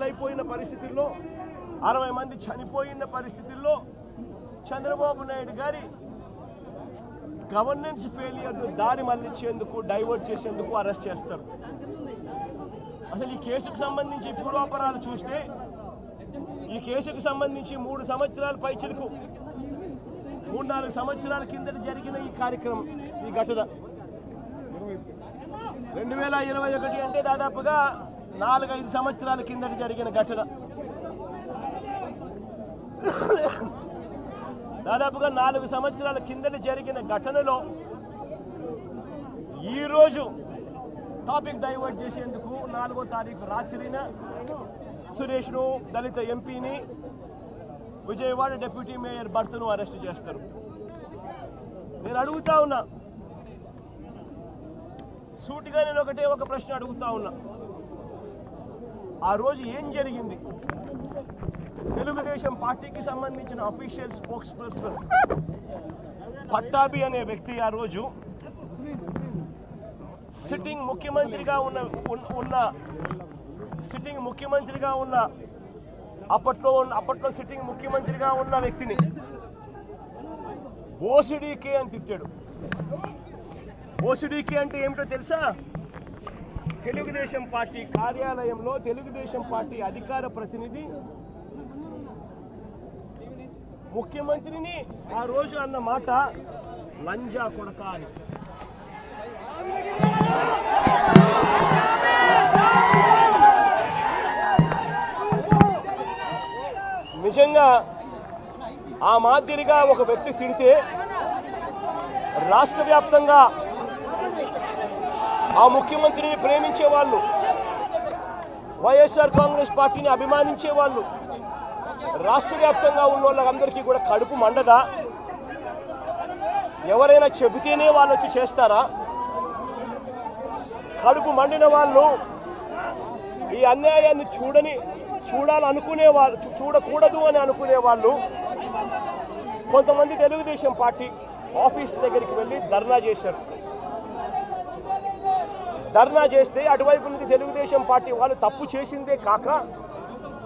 బలైపోయిన పరిస్థితుల్లో 60 మంది చనిపోయిన పరిస్థితుల్లో చంద్రబాబు నాయుడు గారి గవర్నెన్స్ ఫెయిలియర్ను దారి మళ్లించేందుకు డైవర్ట్ చేసేందుకు అరెస్ట్ చేస్తారు. అసలు ఈ కేసుకు సంబంధించి పూర్వాపరాలు చూస్తే ఈ కేసుకు సంబంధించి 3 సంవత్సరాల పైచిలకు 3-4 సంవత్సరాల కిందట జరిగిన ఈ కార్యక్రమం ఈ ఘటన 2021 అంటే దాదాపుగా 4-5 సంవత్సరాల కిందట జరిగిన ఘటన. దాదాపుగా 4 సంవత్సరాల కిందట జరిగిన ఘటనలో ఈరోజు టాపిక్ డైవర్ట్ చేసేందుకు 4వ తారీఖు రాత్రిన సురేష్ను దళిత ఎంపీని విజయవాడ డిప్యూటీ మేయర్ భర్తను అరెస్ట్ చేస్తారు. నేను అడుగుతా ఉన్నా, సూటిగా నేను ఒక ప్రశ్న అడుగుతా ఉన్నా, ఆ రోజు ఏం జరిగింది? తెలుగుదేశం పార్టీకి సంబంధించిన అఫీషియల్ స్పోక్స్ పర్సన్ పట్టాభి అనే వ్యక్తి ఆ రోజు సిట్టింగ్ ముఖ్యమంత్రిగా ఉన్న అప్పట్లో సిట్టింగ్ ముఖ్యమంత్రిగా ఉన్న వ్యక్తిని బోసిడీకే అని తిట్టాడు. బోసిడీకే అంటే ఏమిటో తెలుసా? తెలుగుదేశం పార్టీ కార్యాలయంలో తెలుగుదేశం పార్టీ అధికార ప్రతినిధి ముఖ్యమంత్రిని ఆ రోజు అన్న మాట లంజా కొడక అని. నిజంగా ఆ మాదిరిగా ఒక వ్యక్తి తిడితే రాష్ట్ర వ్యాప్తంగా ఆ ముఖ్యమంత్రిని ప్రేమించే వాళ్ళు, వైఎస్ఆర్ కాంగ్రెస్ పార్టీని అభిమానించే వాళ్ళు, రాష్ట్ర వ్యాప్తంగా ఉన్న వాళ్ళందరికీ కూడా కడుపు మండదా? ఎవరైనా చెబితేనే వాళ్ళు వచ్చి చేస్తారా? కడుపు మండిన వాళ్ళు ఈ అన్యాయాన్ని చూడాలనుకునే వాళ్ళు, చూడకూడదు అని అనుకునే వాళ్ళు కొంతమంది తెలుగుదేశం పార్టీ ఆఫీస్ దగ్గరికి వెళ్ళి ధర్నా చేశారు. ధర్నా చేస్తే అటువైపు నుంచి తెలుగుదేశం పార్టీ వాళ్ళు తప్పు చేసిందే కాక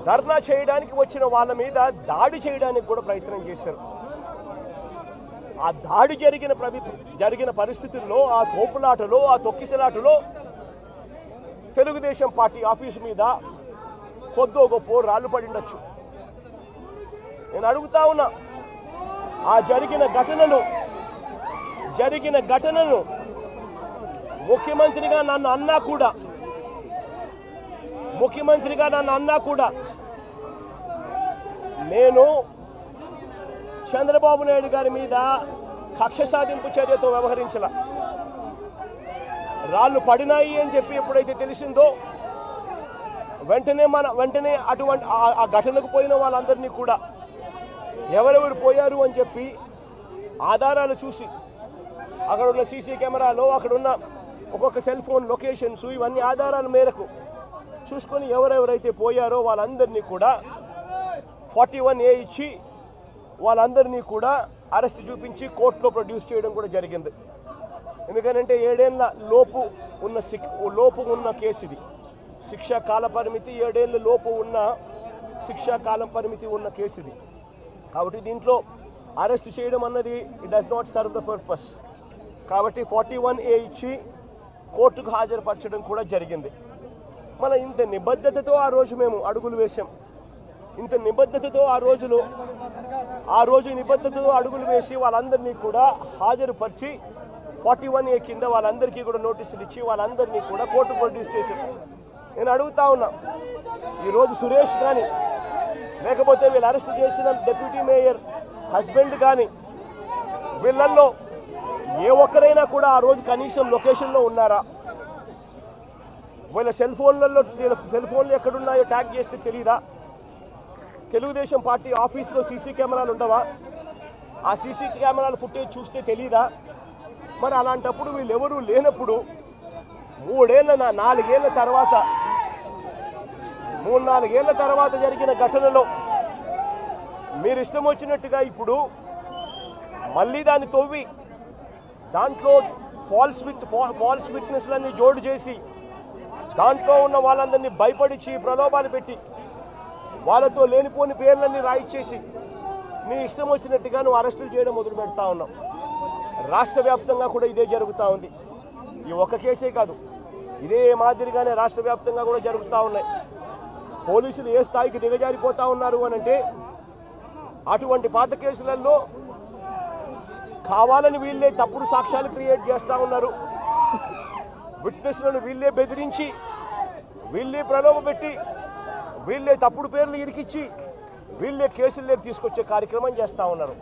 ధర్నా చేయడానికి వచ్చిన వాళ్ళ మీద దాడి చేయడానికి కూడా ప్రయత్నం చేశారు. ఆ దాడి జరిగిన పరిస్థితుల్లో, ఆ తోపులాటలో, ఆ తొక్కిసలాటలో తెలుగుదేశం పార్టీ ఆఫీసు మీద కొద్దో గొప్ప రాళ్ళు పడిండొచ్చు. నేను అడుగుతా ఉన్నా, ఆ జరిగిన ఘటనను ముఖ్యమంత్రిగా నన్ను అన్నా కూడా నేను చంద్రబాబు నాయుడు గారి మీద కక్ష సాధింపు చర్యతో వ్యవహరించాల. రాళ్ళు పడినాయి అని చెప్పి ఎప్పుడైతే తెలిసిందో వెంటనే అటువంటి ఆ ఘటనకు పోయిన వాళ్ళందరినీ కూడా ఎవరెవరు పోయారు అని చెప్పి ఆధారాలు చూసి, అక్కడ ఉన్న సీసీ కెమెరాలో, అక్కడున్న ఒక్కొక్క సెల్ ఫోన్ లొకేషన్స్, ఇవన్నీ ఆధారాల మేరకు చూసుకొని ఎవరెవరైతే పోయారో వాళ్ళందరినీ కూడా 41A ఇచ్చి వాళ్ళందరినీ కూడా అరెస్ట్ చూపించి కోర్టులో ప్రొడ్యూస్ చేయడం కూడా జరిగింది. ఎందుకంటే 7 ఏళ్ల లోపు ఉన్న కేసు ఇది. శిక్షా కాల పరిమితి 7 ఏళ్ల లోపు ఉన్న శిక్షా కాలం పరిమితి ఉన్న కేసు ఇది. కాబట్టి దీంట్లో అరెస్ట్ చేయడం అన్నది it does not serve the purpose. కాబట్టి 41A ఇచ్చి కోర్టుకు హాజరుపరచడం కూడా జరిగింది. మన ఇంత నిబద్ధతతో ఆ రోజు మేము అడుగులు వేసాం. ఇంత నిబద్ధతతో ఆ రోజు నిబద్ధతతో అడుగులు వేసి వాళ్ళందరినీ కూడా హాజరుపరిచి 41A కింద వాళ్ళందరికీ కూడా నోటీసులు ఇచ్చి వాళ్ళందరినీ కూడా కోర్టు ప్రొడ్యూస్ చేశారు. నేను అడుగుతా ఉన్నా, ఈరోజు సురేష్ కానీ లేకపోతే వీళ్ళు అరెస్ట్ చేసిన డిప్యూటీ మేయర్ హస్బెండ్ కానీ వీళ్ళల్లో ఏ ఒక్కరైనా కూడా ఆ రోజు కనీసం లొకేషన్లో ఉన్నారా? వీళ్ళ సెల్ ఫోన్లు ఎక్కడున్నాయో ట్యాగ్ చేస్తే తెలీదా? తెలుగుదేశం పార్టీ ఆఫీస్లో సీసీ కెమెరాలు ఉండవా? ఆ సీసీ కెమెరాల ఫుటేజ్ చూస్తే తెలీదా? మరి అలాంటప్పుడు వీళ్ళెవరూ లేనప్పుడు 4 ఏళ్ల తర్వాత జరిగిన ఘటనలో మీరు ఇష్టం వచ్చినట్టుగా ఇప్పుడు మళ్ళీ దాన్ని తవ్వి దాంట్లో ఫాల్స్ విట్నెస్లన్నీ జోడు చేసి దాంట్లో ఉన్న వాళ్ళందరినీ భయపడిచి ప్రలోభాలు పెట్టి వాళ్ళతో లేనిపోని పేర్లన్నీ రాయిచ్చేసి నీ ఇష్టం వచ్చినట్టుగా నువ్వు అరెస్టులు చేయడం మొదలు పెడతా ఉన్నావు. రాష్ట్ర వ్యాప్తంగా కూడా ఇదే జరుగుతూ ఉంది. ఈ ఒక్క కేసే కాదు, ఇదే మాదిరిగానే రాష్ట్ర వ్యాప్తంగా కూడా జరుగుతూ ఉన్నాయి. పోలీసులు ఏ స్థాయికి దిగజారిపోతా ఉన్నారు అనంటే అటువంటి పాత కేసులలో కావాలని వీళ్ళే తప్పుడు సాక్ష్యాలు క్రియేట్ చేస్తూ ఉన్నారు. విట్నెస్లను వీళ్ళే బెదిరించి, వీళ్ళే ప్రలోభపెట్టి, వీళ్ళే తప్పుడు పేర్లు ఇరికిచ్చి, వీళ్ళే కేసుల్లోకి తీసుకొచ్చే కార్యక్రమం చేస్తూ ఉన్నారు.